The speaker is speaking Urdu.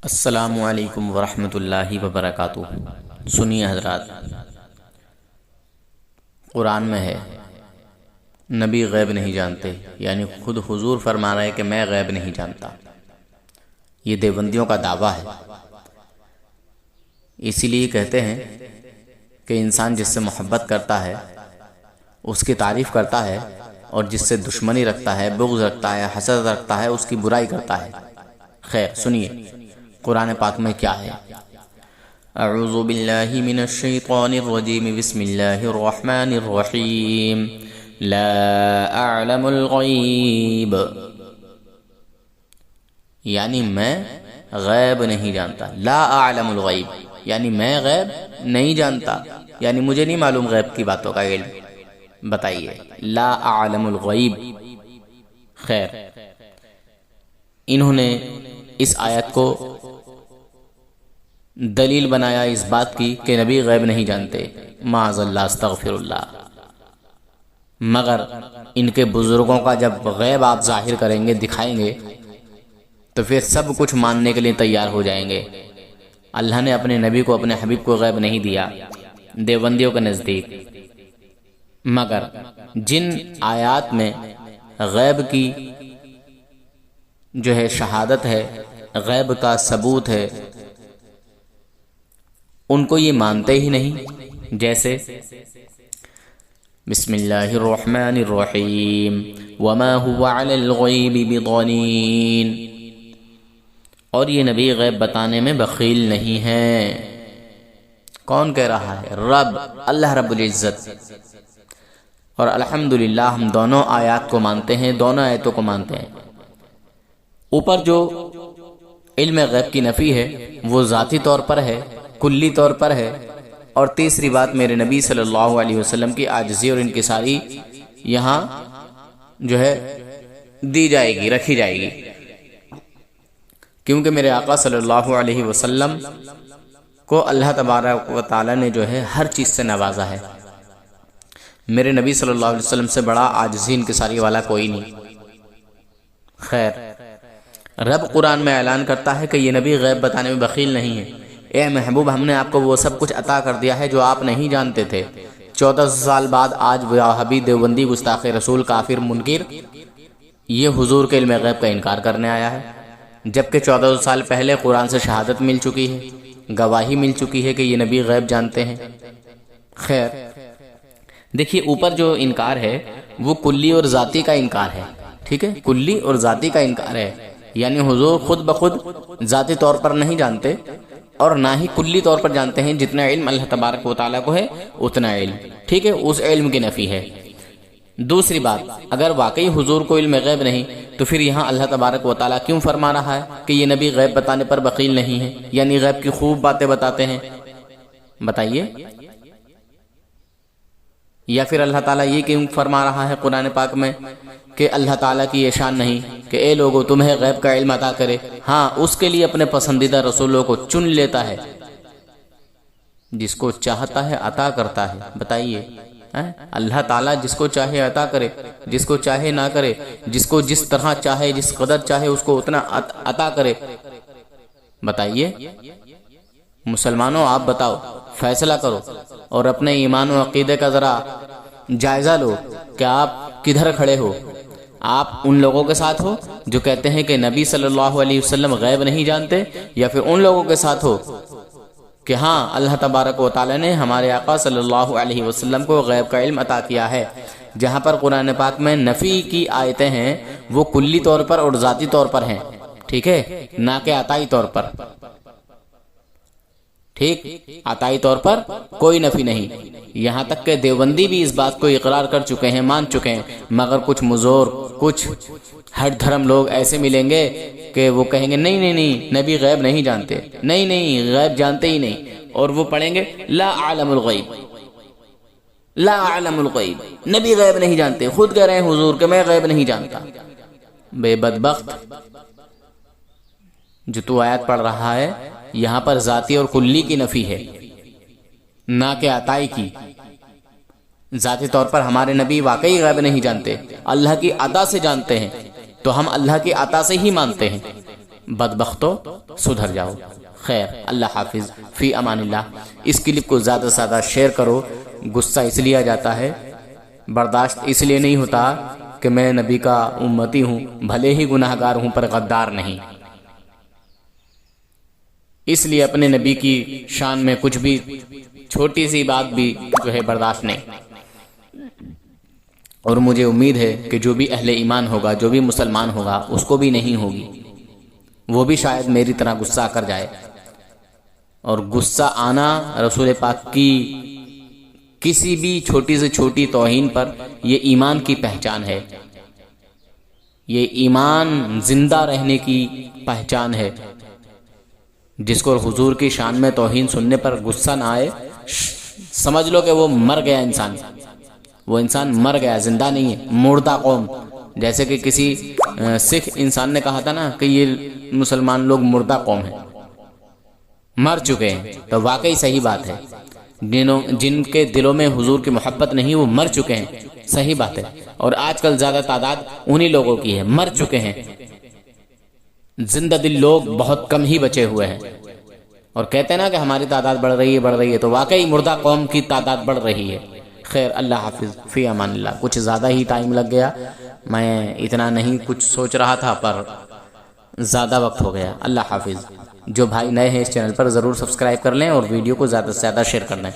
السلام علیکم ورحمۃ اللہ وبرکاتہ۔ سنیے حضرات، قرآن میں ہے نبی غیب نہیں جانتے، یعنی خود حضور فرما رہے ہیں کہ میں غیب نہیں جانتا۔ یہ دیوبندیوں کا دعویٰ ہے۔ اسی لیے کہتے ہیں کہ انسان جس سے محبت کرتا ہے، اس کی تعریف کرتا ہے، اور جس سے دشمنی رکھتا ہے، بغض رکھتا ہے، حسد رکھتا ہے، اس کی برائی کرتا ہے۔ خیر سنیے قرآن پاک میں کیا ہے۔ اعوذ باللہ من الشیطان الرجیم، بسم اللہ الرحمن الرحیم۔ لا اعلم الغیب، یعنی میں غیب نہیں جانتا۔ لا اعلم الغیب یعنی میں غیب نہیں جانتا، یعنی مجھے نہیں معلوم غیب کی باتوں کا علم۔ بتائیے لا اعلم الغیب۔ خیر، انہوں نے اس آیت کو دلیل بنایا اس بات کی کہ نبی غیب نہیں جانتے۔ معاذ اللہ، استغفر اللہ۔ مگر ان کے بزرگوں کا جب غیب آپ ظاہر کریں گے، دکھائیں گے، تو پھر سب کچھ ماننے کے لیے تیار ہو جائیں گے۔ اللہ نے اپنے نبی کو، اپنے حبیب کو غیب نہیں دیا دیوبندیوں کے نزدیک، مگر جن آیات میں غیب کی جو ہے شہادت ہے، غیب کا ثبوت ہے، ان کو یہ مانتے ہی نہیں۔ جیسے بسم اللہ الرحمن الرحیم، وما هو علی الغیب بضنین، اور یہ نبی غیب بتانے میں بخیل نہیں ہے۔ کون کہہ رہا ہے؟ رب، اللہ رب العزت۔ اور الحمدللہ ہم دونوں آیات کو مانتے ہیں، دونوں آیتوں کو مانتے ہیں۔ اوپر جو علم غیب کی نفی ہے وہ ذاتی طور پر ہے، کلی طور پر ہے، اور تیسری بات میرے نبی صلی اللہ علیہ وسلم کی عاجزی اور انکساری یہاں جو ہے دی جائے گی، رکھی جائے گی، کیونکہ میرے آقا صلی اللہ علیہ وسلم کو اللہ تبارک و تعالی نے جو ہے ہر چیز سے نوازا ہے۔ میرے نبی صلی اللہ علیہ وسلم سے بڑا عاجزی انکساری والا کوئی نہیں۔ خیر، رب قرآن میں اعلان کرتا ہے کہ یہ نبی غیب بتانے میں بخیل نہیں ہے۔ اے محبوب، ہم نے آپ کو وہ سب کچھ عطا کر دیا ہے جو آپ نہیں جانتے تھے۔ 1400 سال بعد آج وہابی، دیوبندی، گستاخ رسول، کافر، منکر یہ حضور کے علم غیب کا انکار کرنے آیا ہے، جبکہ 1400 سال پہلے قرآن سے شہادت مل چکی ہے، گواہی مل چکی ہے کہ یہ نبی غیب جانتے ہیں۔ خیر دیکھیے، اوپر جو انکار ہے وہ کلی اور ذاتی کا انکار ہے، ٹھیک ہے، کلی اور ذاتی کا انکار ہے، یعنی حضور خود بخود ذاتی طور پر نہیں جانتے اور نہ ہی کلی طور پر جانتے ہیں۔ جتنا علم اللہ تبارک و تعالیٰ کو ہے اتنا علم، ٹھیک ہے، اس علم کی نفی ہے۔ دوسری بات، اگر واقعی حضور کو علم غیب نہیں تو پھر یہاں اللہ تبارک و تعالیٰ کیوں فرما رہا ہے کہ یہ نبی غیب بتانے پر بخیل نہیں ہے، یعنی غیب کی خوب باتیں بتاتے ہیں؟ بتائیے۔ یا پھر اللہ تعالیٰ یہ کیوں فرما رہا ہے قرآن پاک میں کہ اللہ تعالیٰ کی یہ شان نہیں کہ اے لوگو تمہیں غیب کا علم عطا کرے؟ ہاں، اس کے لیے اپنے پسندیدہ رسولوں کو چن لیتا ہے، جس کو چاہتا ہے عطا کرتا ہے۔ بتائیے، اللہ تعالیٰ جس کو چاہے عطا کرے، جس کو چاہے نہ کرے، جس کو جس طرح چاہے، جس قدر چاہے اس کو اتنا عطا کرے۔ بتائیے مسلمانوں، آپ بتاؤ، فیصلہ کرو اور اپنے ایمان و عقیدے کا ذرا جائزہ لو کہ آپ کدھر کھڑے ہو۔ آپ ان لوگوں کے ساتھ ہو جو کہتے ہیں کہ نبی صلی اللہ علیہ وسلم غیب نہیں جانتے، یا پھر ان لوگوں کے ساتھ ہو کہ ہاں اللہ تبارک و تعالی نے ہمارے آقا صلی اللہ علیہ وسلم کو غیب کا علم عطا کیا ہے؟ جہاں پر قرآن پاک میں نفی کی آیتیں ہیں وہ کلی طور پر اور ذاتی طور پر ہیں، ٹھیک ہے، نہ کہ عطائی طور پر۔ ٹھیک، عطائی طور پر کوئی نفی نہیں۔ یہاں تک کہ دیوبندی بھی اس بات کو اقرار کر چکے ہیں، مان چکے ہیں، مگر کچھ مزور، کچھ ہٹ دھرم لوگ ایسے ملیں گے کہ وہ کہیں گے نہیں نہیں نہیں، نبی غیب نہیں جانتے، نہیں نہیں، غیب جانتے ہی نہیں، اور وہ پڑھیں گے لا اعلم الغیب، لا اعلم الغیب، نبی غیب نہیں جانتے، خود کہہ رہے ہیں حضور کہ میں غیب نہیں جانتا۔ بے بدبخت، جو تو آیات پڑھ رہا ہے یہاں پر ذاتی اور کلی کی نفی ہے، نہ کہ عطائی کی۔ ذاتی طور پر ہمارے نبی واقعی غیب نہیں جانتے، اللہ کی عطا سے جانتے ہیں، تو ہم اللہ کی عطا سے ہی مانتے ہیں۔ بدبختو، سدھر جاؤ. خیر، اللہ حافظ، فی امان اللہ. اس کلپ کو زیادہ سے زیادہ شیئر کرو. غصہ اس لیے آ جاتا ہے، برداشت اس لیے نہیں ہوتا کہ میں نبی کا امتی ہوں، بھلے ہی گناہ گار ہوں پر غدار نہیں. اس لیے اپنے نبی کی شان میں کچھ بھی چھوٹی سی بات بھی جو ہے برداشت نہیں. اور مجھے امید ہے کہ جو بھی اہل ایمان ہوگا، جو بھی مسلمان ہوگا، اس کو بھی نہیں ہوگی. وہ بھی شاید میری طرح غصہ کر جائے. اور غصہ آنا رسول پاک کی کسی بھی چھوٹی سے چھوٹی توہین پر یہ ایمان کی پہچان ہے، یہ ایمان زندہ رہنے کی پہچان ہے. جس کو حضور کی شان میں توہین سننے پر غصہ نہ آئے، سمجھ لو کہ وہ مر گیا انسان. وہ انسان مر گیا، زندہ نہیں ہے، مردہ قوم. جیسے کہ کسی سکھ انسان نے کہا تھا نا کہ یہ مسلمان لوگ مردہ قوم ہیں، مر چکے ہیں. تو واقعی صحیح بات ہے. جن کے دلوں میں حضور کی محبت نہیں، وہ مر چکے ہیں. صحیح بات ہے. اور آج کل زیادہ تعداد انہی لوگوں کی ہے، مر چکے ہیں. زندہ دل لوگ بہت کم ہی بچے ہوئے ہیں. اور کہتے ہیں نا کہ ہماری تعداد بڑھ رہی ہے، تو واقعی مردہ قوم کی تعداد بڑھ رہی ہے. خیر، اللہ حافظ، فی امان اللہ. کچھ زیادہ ہی ٹائم لگ گیا، میں اتنا نہیں کچھ سوچ رہا تھا، پر زیادہ وقت ہو گیا. اللہ حافظ. جو بھائی نئے ہیں اس چینل پر ضرور سبسکرائب کر لیں اور ویڈیو کو زیادہ سے زیادہ شیئر کر لیں.